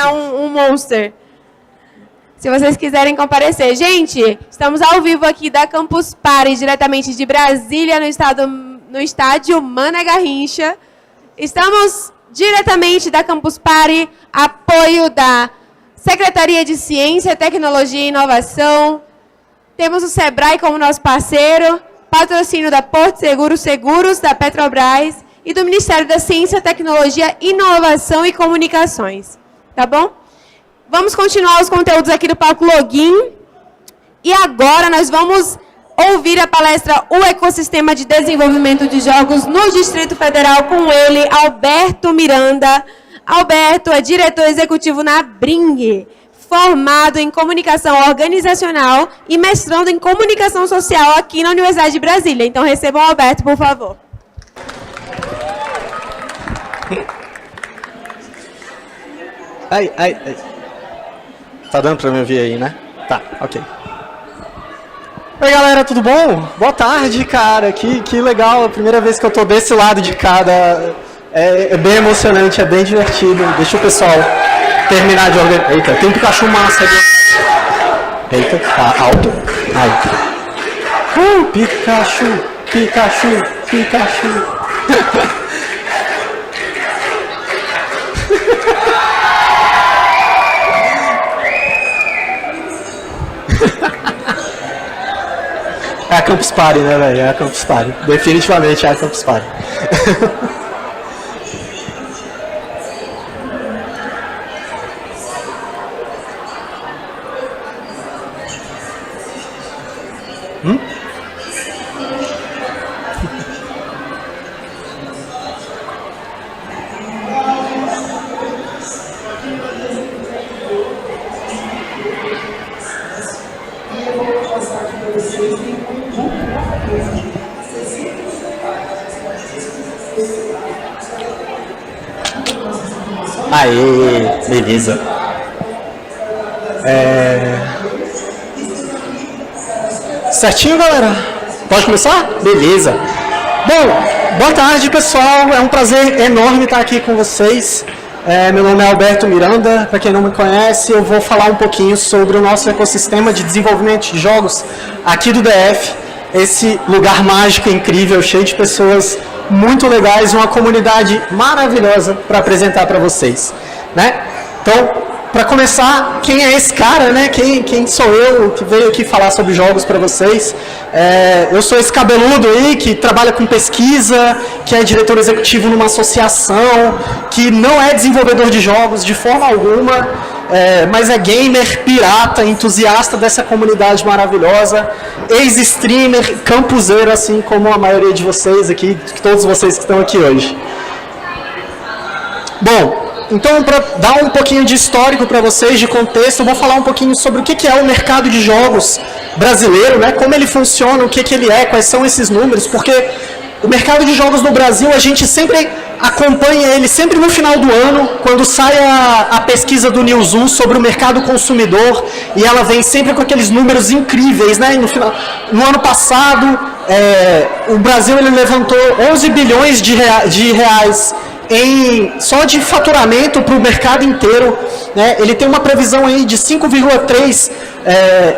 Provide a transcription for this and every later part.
ganhar um Monster. Se vocês quiserem comparecer. Gente, estamos ao vivo aqui da Campus Party, diretamente de Brasília, no estádio Mané Garrincha. Estamos diretamente da Campus Party, apoio da Secretaria de Ciência, Tecnologia e Inovação. Temos o Sebrae como nosso parceiro, patrocínio da Porto Seguro Seguros, da Petrobras e do Ministério da Ciência, Tecnologia, Inovação e Comunicações. Tá bom? Vamos continuar os conteúdos aqui do Palco Login. E agora nós vamos ouvir a palestra O Ecossistema de Desenvolvimento de Jogos no Distrito Federal com ele, Alberto Miranda. Alberto é diretor executivo na Bring, formado em comunicação organizacional e mestrando em comunicação social aqui na Universidade de Brasília. Então recebam o Alberto, por favor. Ai. Tá dando pra me ouvir aí, né? Tá, ok. Oi, galera, tudo bom? Boa tarde, cara. Que legal, a primeira vez que eu tô desse lado de cada. É bem emocionante, é bem divertido. Deixa o pessoal terminar de organizar. Eita, tem um Pikachu massa ali. Eita, tá alto. Ai. Pikachu. É a Campus Party, né, velho? É a Campus Party. Definitivamente é a Campus Party. Aê, beleza. Certinho, galera? Pode começar? Beleza. Bom, boa tarde, pessoal. É um prazer enorme estar aqui com vocês. Meu nome é Alberto Miranda. Para quem não me conhece, eu vou falar um pouquinho sobre o nosso ecossistema de desenvolvimento de jogos aqui do DF. Esse lugar mágico, incrível, cheio de pessoas muito legais, uma comunidade maravilhosa para apresentar para vocês, né? Então, para começar, quem é esse cara, né? Quem sou eu que veio aqui falar sobre jogos para vocês? Eu sou esse cabeludo aí que trabalha com pesquisa, que é diretor executivo numa associação, que não é desenvolvedor de jogos de forma alguma, mas é gamer, pirata, entusiasta dessa comunidade maravilhosa, ex-streamer, campuseiro, assim como a maioria de vocês aqui, todos vocês que estão aqui hoje. Bom, então, para dar um pouquinho de histórico para vocês, de contexto, eu vou falar um pouquinho sobre o que é o mercado de jogos brasileiro, né? Como ele funciona, o que ele é, quais são esses números, porque o mercado de jogos no Brasil, a gente sempre acompanha ele, sempre no final do ano, quando sai a pesquisa do Newzoo sobre o mercado consumidor, e ela vem sempre com aqueles números incríveis, né? No ano passado, o Brasil ele levantou 11 bilhões de reais só de faturamento para o mercado inteiro, né? Ele tem uma previsão aí de 5,3%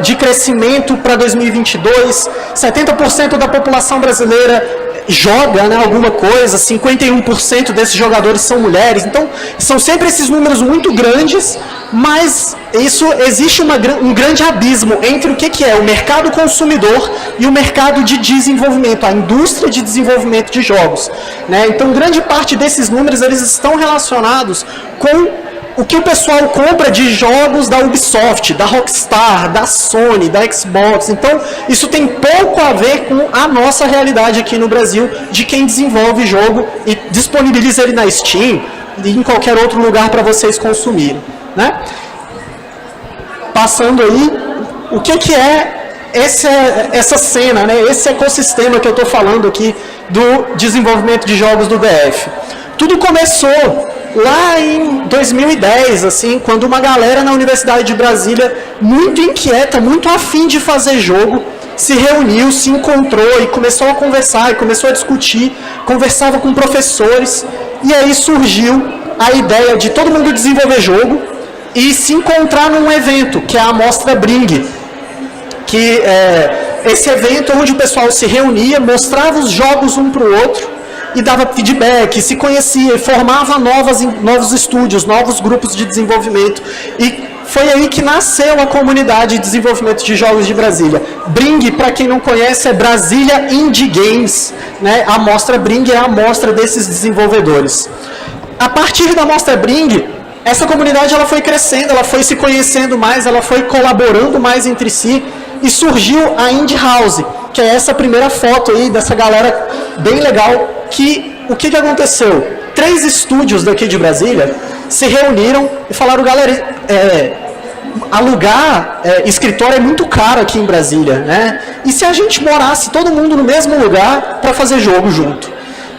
de crescimento para 2022, 70% da população brasileira joga, né, alguma coisa, 51% desses jogadores são mulheres, então são sempre esses números muito grandes, mas existe um grande abismo entre o que é o mercado consumidor e o mercado de desenvolvimento, a indústria de desenvolvimento de jogos, né? Então grande parte desses números eles estão relacionados com o que o pessoal compra de jogos da Ubisoft, da Rockstar, da Sony, da Xbox. Então, isso tem pouco a ver com a nossa realidade aqui no Brasil, de quem desenvolve jogo e disponibiliza ele na Steam e em qualquer outro lugar para vocês consumirem, né? Passando aí, o que é essa cena, né? Esse ecossistema que eu estou falando aqui do desenvolvimento de jogos do DF. Tudo começou lá em 2010, assim, quando uma galera na Universidade de Brasília, muito inquieta, muito afim de fazer jogo, se reuniu, se encontrou e começou a conversar, e começou a discutir, conversava com professores, e aí surgiu a ideia de todo mundo desenvolver jogo, e se encontrar num evento, que é a Mostra Bring, que esse evento onde o pessoal se reunia, mostrava os jogos um para o outro e dava feedback, se conhecia, formava novos estúdios, novos grupos de desenvolvimento. E foi aí que nasceu a comunidade de desenvolvimento de jogos de Brasília. Bring, para quem não conhece, é Brasília Indie Games, né? A Mostra Bring é a mostra desses desenvolvedores. A partir da Mostra Bring, essa comunidade ela foi crescendo, ela foi se conhecendo mais, ela foi colaborando mais entre si, e surgiu a Indie House, que é essa primeira foto aí dessa galera bem legal, o que aconteceu? 3 estúdios daqui de Brasília se reuniram e falaram, galera, alugar escritório é muito caro aqui em Brasília, né? E se a gente morasse todo mundo no mesmo lugar para fazer jogo junto?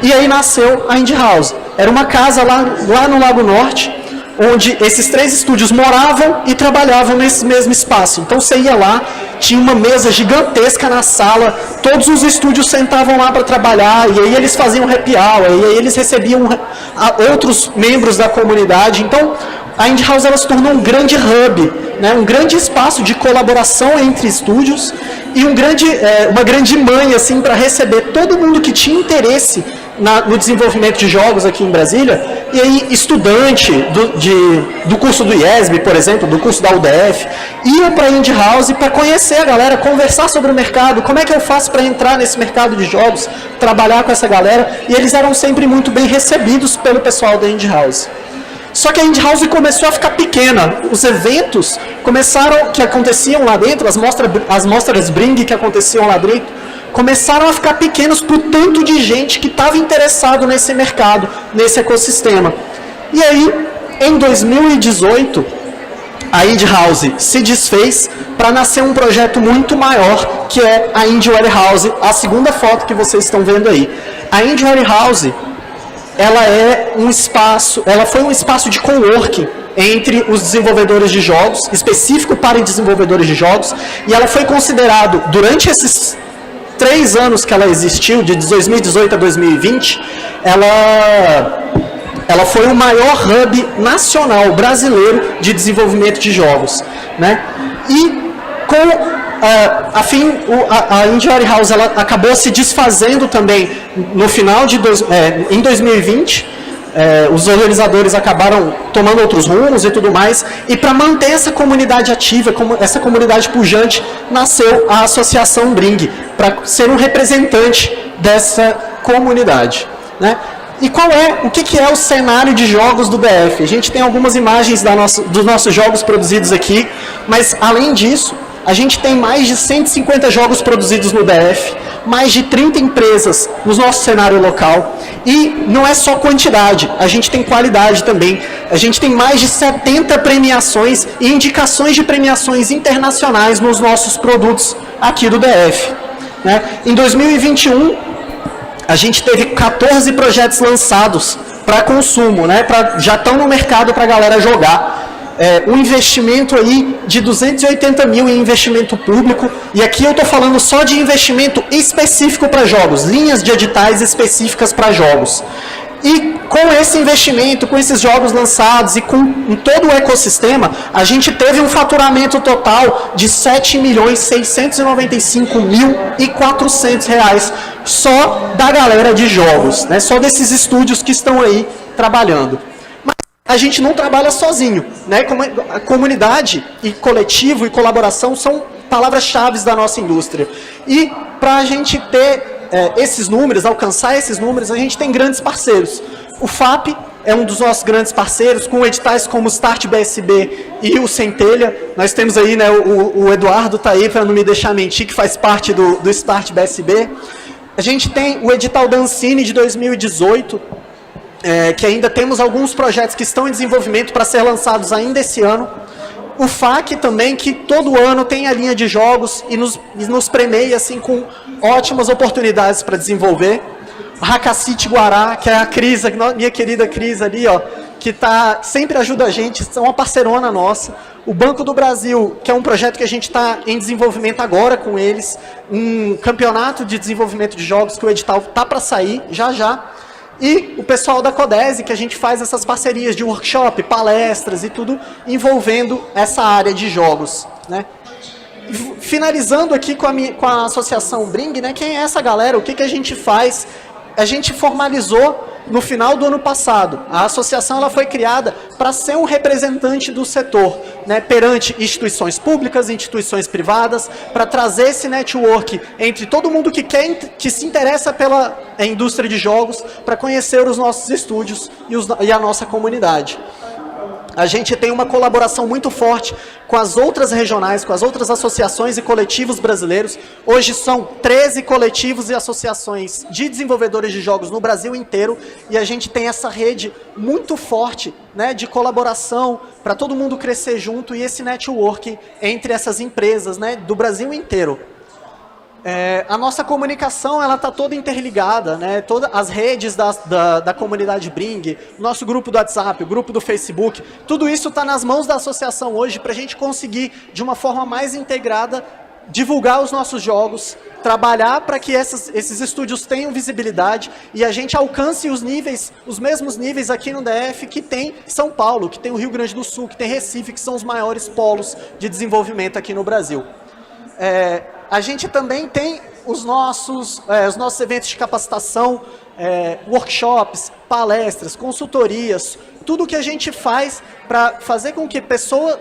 E aí nasceu a Indie House. Era uma casa lá no Lago Norte, onde esses 3 estúdios moravam e trabalhavam nesse mesmo espaço. Então você ia lá, tinha uma mesa gigantesca na sala, todos os estúdios sentavam lá para trabalhar, e aí eles faziam happy hour, e aí eles recebiam outros membros da comunidade. Então a Indie House ela se tornou um grande hub, né, um grande espaço de colaboração entre estúdios, e uma grande mãe assim, para receber todo mundo que tinha interesse no desenvolvimento de jogos aqui em Brasília. E aí estudante do curso do IESB, por exemplo, do curso da UDF, ia para a Indie House para conhecer a galera, conversar sobre o mercado, como é que eu faço para entrar nesse mercado de jogos, trabalhar com essa galera, e eles eram sempre muito bem recebidos pelo pessoal da Indie House. Só que a Indie House começou a ficar pequena, os eventos que aconteciam lá dentro, as mostras Bring que aconteciam lá dentro, começaram a ficar pequenos para o tanto de gente que estava interessado nesse mercado, nesse ecossistema. E aí, em 2018, a Indie House se desfez para nascer um projeto muito maior, que é a Indie Warehouse, a segunda foto que vocês estão vendo aí. A Indie Warehouse, ela foi um espaço de coworking entre os desenvolvedores de jogos, específico para desenvolvedores de jogos, e ela foi considerado, durante esses 3 anos que ela existiu, de 2018 a 2020, ela foi o maior hub nacional brasileiro de desenvolvimento de jogos, né? E a Indie Warehouse ela acabou se desfazendo também no final em 2020. Os organizadores acabaram tomando outros rumos e tudo mais, e para manter essa comunidade ativa, essa comunidade pujante, nasceu a Associação Bring, para ser um representante dessa comunidade, né? E o que é o cenário de jogos do DF? A gente tem algumas imagens dos nossos jogos produzidos aqui, mas além disso, a gente tem mais de 150 jogos produzidos no DF, mais de 30 empresas no nosso cenário local, e não é só quantidade, a gente tem qualidade também. A gente tem mais de 70 premiações e indicações de premiações internacionais nos nossos produtos aqui do DF, né? Em 2021, a gente teve 14 projetos lançados para consumo, né? Já estão no mercado para a galera jogar. Um investimento aí de 280 mil em investimento público, e aqui eu estou falando só de investimento específico para jogos, linhas de editais específicas para jogos. E com esse investimento, com esses jogos lançados e com todo o ecossistema, a gente teve um faturamento total de R$ 7.695.400 só da galera de jogos, né? Só desses estúdios que estão aí trabalhando. A gente não trabalha sozinho, né? A comunidade e coletivo e colaboração são palavras-chave da nossa indústria. E para a gente ter esses números, alcançar esses números, a gente tem grandes parceiros. O FAP é um dos nossos grandes parceiros, com editais como o Start BSB e o Centelha. Nós temos aí, né, o Eduardo está aí, para não me deixar mentir, que faz parte do Start BSB. A gente tem o edital da Ancine de 2018, que ainda temos alguns projetos que estão em desenvolvimento para ser lançados ainda esse ano. O FAC também, que todo ano tem a linha de jogos e nos premia assim, com ótimas oportunidades para desenvolver. O Hackacity Guará, que é a Cris, minha querida Cris ali, ó, que sempre ajuda a gente, é uma parceirona nossa. O Banco do Brasil, que é um projeto que a gente está em desenvolvimento agora com eles, um campeonato de desenvolvimento de jogos que o edital está para sair, já já. E o pessoal da Codese, que a gente faz essas parcerias de workshop, palestras e tudo envolvendo essa área de jogos, né? Finalizando aqui com a associação Bring, né? Quem é essa galera? O que a gente faz? A gente formalizou no final do ano passado. A associação ela foi criada para ser um representante do setor, né, perante instituições públicas, instituições privadas, para trazer esse network entre todo mundo que se interessa pela indústria de jogos, para conhecer os nossos estúdios e a nossa comunidade. A gente tem uma colaboração muito forte com as outras regionais, com as outras associações e coletivos brasileiros. Hoje são 13 coletivos e associações de desenvolvedores de jogos no Brasil inteiro, e a gente tem essa rede muito forte, né, de colaboração para todo mundo crescer junto, e esse network entre essas empresas, né, do Brasil inteiro. A nossa comunicação ela está toda interligada, né? Todas as redes da comunidade Bring, nosso grupo do WhatsApp, o grupo do Facebook, tudo isso está nas mãos da associação hoje para a gente conseguir, de uma forma mais integrada, divulgar os nossos jogos, trabalhar para que esses estúdios tenham visibilidade e a gente alcance os mesmos níveis aqui no DF que tem São Paulo, que tem o Rio Grande do Sul, que tem Recife, que são os maiores polos de desenvolvimento aqui no Brasil. A gente também tem os nossos eventos de capacitação, workshops, palestras, consultorias, tudo que a gente faz para fazer com que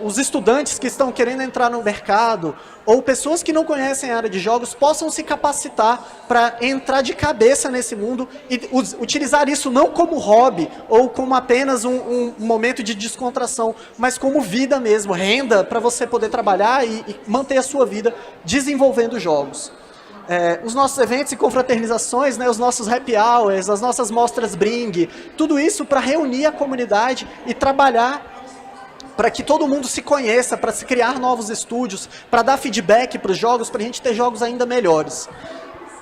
os estudantes que estão querendo entrar no mercado ou pessoas que não conhecem a área de jogos possam se capacitar para entrar de cabeça nesse mundo e utilizar isso não como hobby ou como apenas um momento de descontração, mas como vida mesmo, renda para você poder trabalhar e manter a sua vida desenvolvendo jogos. Os nossos eventos e confraternizações, né, os nossos happy hours, as nossas mostras Bring, tudo isso para reunir a comunidade e trabalhar para que todo mundo se conheça, para se criar novos estúdios, para dar feedback para os jogos, para a gente ter jogos ainda melhores.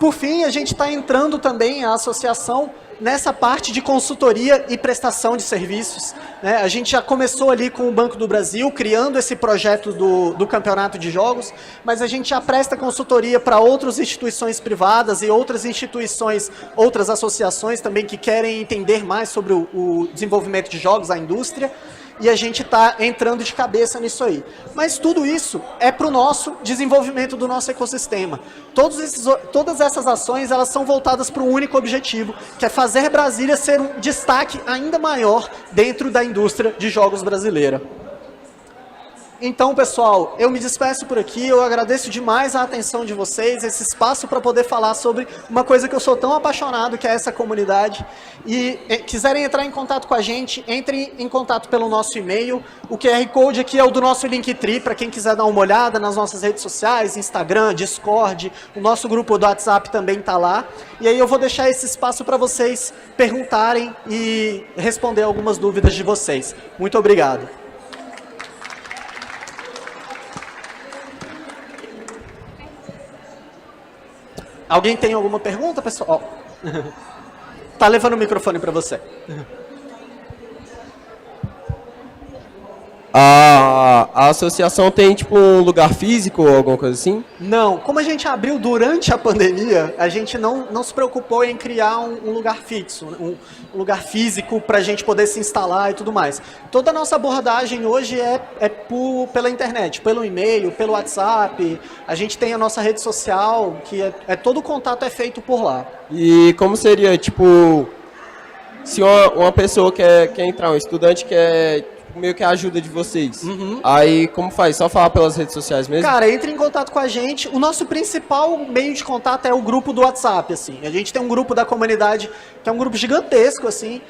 Por fim, a gente está entrando também, a associação, nessa parte de consultoria e prestação de serviços, né? A gente já começou ali com o Banco do Brasil, criando esse projeto do campeonato de jogos, mas a gente já presta consultoria para outras instituições privadas e outras instituições, outras associações também que querem entender mais sobre o desenvolvimento de jogos, a indústria, e a gente está entrando de cabeça nisso aí. Mas tudo isso é para o nosso desenvolvimento do nosso ecossistema. Todas essas ações elas são voltadas para um único objetivo, que é fazer Brasília ser um destaque ainda maior dentro da indústria de jogos brasileira. Então, pessoal, eu me despeço por aqui, eu agradeço demais a atenção de vocês, esse espaço para poder falar sobre uma coisa que eu sou tão apaixonado, que é essa comunidade. E quiserem entrar em contato com a gente, entrem em contato pelo nosso e-mail. O QR Code aqui é o do nosso Linktree, para quem quiser dar uma olhada nas nossas redes sociais, Instagram, Discord, o nosso grupo do WhatsApp também está lá. E aí eu vou deixar esse espaço para vocês perguntarem e responder algumas dúvidas de vocês. Muito obrigado. Alguém tem alguma pergunta, pessoal? Tá levando o microfone para você. A associação tem, tipo, um lugar físico ou alguma coisa assim? Não. Como a gente abriu durante a pandemia, a gente não se preocupou em criar um lugar fixo, um lugar físico para a gente poder se instalar e tudo mais. Toda a nossa abordagem hoje pela internet, pelo e-mail, pelo WhatsApp. A gente tem a nossa rede social, que todo o contato é feito por lá. E como seria, tipo, se uma pessoa quer entrar, um estudante quer meio que a ajuda de vocês. Uhum. Aí, como faz? Só falar pelas redes sociais mesmo? Cara, entre em contato com a gente. O nosso principal meio de contato é o grupo do WhatsApp, assim. A gente tem um grupo da comunidade, que é um grupo gigantesco, assim.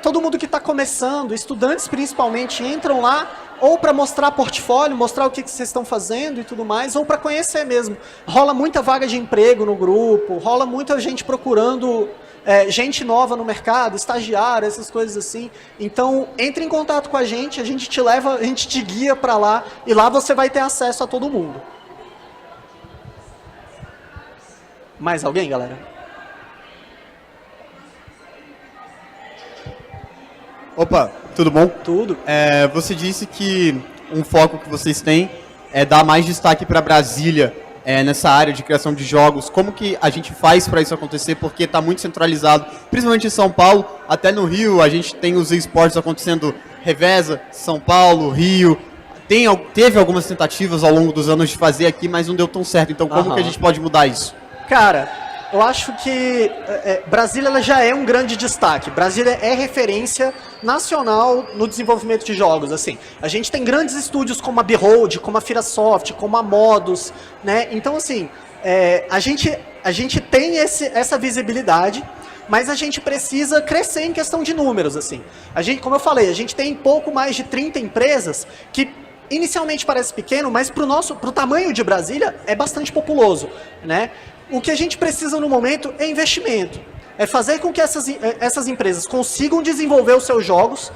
Todo mundo que está começando, estudantes principalmente, entram lá ou para mostrar portfólio, mostrar o que vocês estão fazendo e tudo mais, ou para conhecer mesmo. Rola muita vaga de emprego no grupo, rola muita gente procurando gente nova no mercado, estagiário, essas coisas assim. Então, entre em contato com a gente te leva, a gente te guia para lá, e lá você vai ter acesso a todo mundo. Mais alguém, galera? Opa, tudo bom? Tudo. Você disse que um foco que vocês têm é dar mais destaque para Brasília nessa área de criação de jogos, como que a gente faz para isso acontecer, porque está muito centralizado, principalmente em São Paulo, até no Rio a gente tem os esportes acontecendo reveza, São Paulo, Rio, teve algumas tentativas ao longo dos anos de fazer aqui, mas não deu tão certo, então como que a gente pode mudar isso? Cara, eu acho que Brasília ela já é um grande destaque. Brasília é referência nacional no desenvolvimento de jogos. Assim, a gente tem grandes estúdios como a Behold, como a Firasoft, como a Modus, né? Então, assim, a gente tem essa visibilidade, mas a gente precisa crescer em questão de números. Assim, como eu falei, a gente tem pouco mais de 30 empresas que inicialmente parece pequeno, mas pro tamanho de Brasília é bastante populoso, né? O que a gente precisa no momento é investimento. É fazer com que essas empresas consigam desenvolver os seus jogos,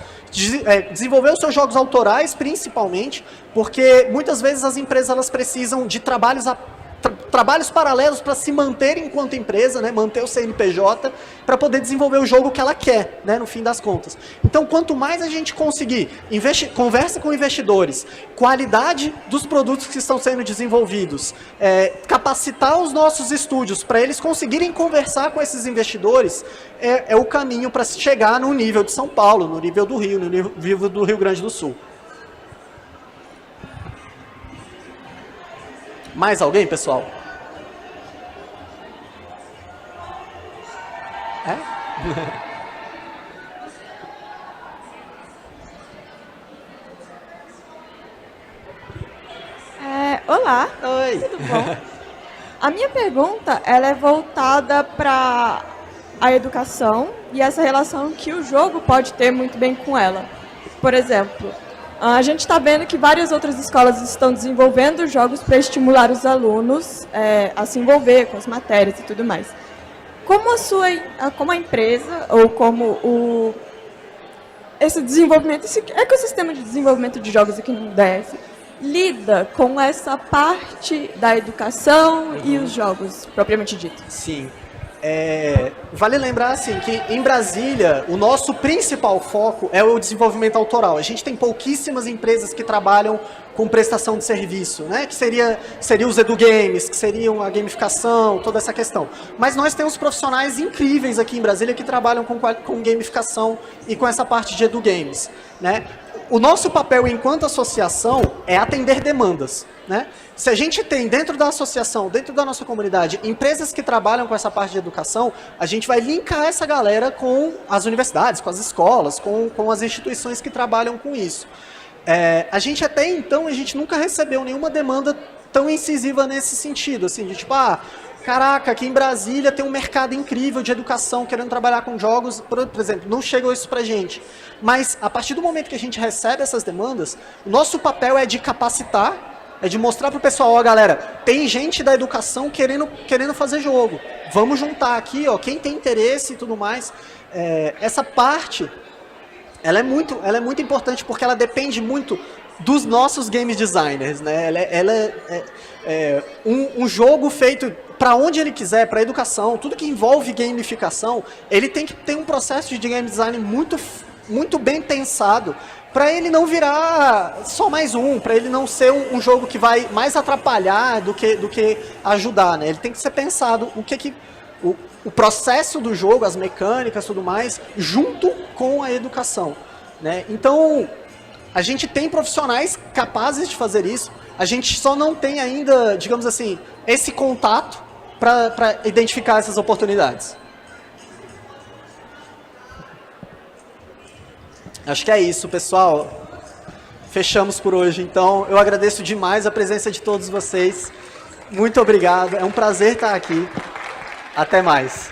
desenvolver os seus jogos autorais, principalmente, porque muitas vezes as empresas elas precisam de trabalhos paralelos para se manter enquanto empresa, né, manter o CNPJ, para poder desenvolver o jogo que ela quer, né, no fim das contas. Então, quanto mais a gente conseguir, conversa com investidores, qualidade dos produtos que estão sendo desenvolvidos, capacitar os nossos estúdios para eles conseguirem conversar com esses investidores, é o caminho para chegar no nível de São Paulo, no nível do Rio, no nível do Rio Grande do Sul. Mais alguém, pessoal? Olá, Oi. tudo bom? A minha pergunta ela é voltada para a educação e essa relação que o jogo pode ter muito bem com ela. Por exemplo, a gente está vendo que várias outras escolas estão desenvolvendo jogos para estimular os alunos a se envolver com as matérias e tudo mais. Como a empresa, ou como esse ecossistema de desenvolvimento de jogos aqui no DF, lida com essa parte da educação e os jogos, propriamente dito? Sim. Vale lembrar assim, que em Brasília o nosso principal foco é o desenvolvimento autoral. A gente tem pouquíssimas empresas que trabalham com prestação de serviço, né? Que seria os edugames, que seriam a gamificação, toda essa questão. Mas nós temos profissionais incríveis aqui em Brasília que trabalham com gamificação e com essa parte de edugames, né? O nosso papel enquanto associação é atender demandas, né? Se a gente tem dentro da associação, dentro da nossa comunidade, empresas que trabalham com essa parte de educação, a gente vai linkar essa galera com as universidades, com as escolas, com as instituições que trabalham com isso. A gente até então, a gente nunca recebeu nenhuma demanda tão incisiva nesse sentido, assim, de tipo, caraca, aqui em Brasília tem um mercado incrível de educação querendo trabalhar com jogos, por exemplo, não chegou isso pra gente. Mas, a partir do momento que a gente recebe essas demandas, o nosso papel é de capacitar, é de mostrar pro pessoal, galera, tem gente da educação querendo fazer jogo. Vamos juntar aqui, quem tem interesse e tudo mais. Essa parte, ela é muito importante porque ela depende muito dos nossos game designers, né? Um jogo feito para onde ele quiser, para educação, tudo que envolve gamificação, ele tem que ter um processo de game design muito bem pensado, para ele não virar só mais para ele não ser um jogo que vai mais atrapalhar do que ajudar, né? Ele tem que ser pensado o processo do jogo, as mecânicas, tudo mais, junto com a educação, né? Então, a gente tem profissionais capazes de fazer isso, a gente só não tem ainda, digamos assim, esse contato para identificar essas oportunidades. Acho que é isso, pessoal. Fechamos por hoje, então. Eu agradeço demais a presença de todos vocês. Muito obrigado. É um prazer estar aqui. Até mais.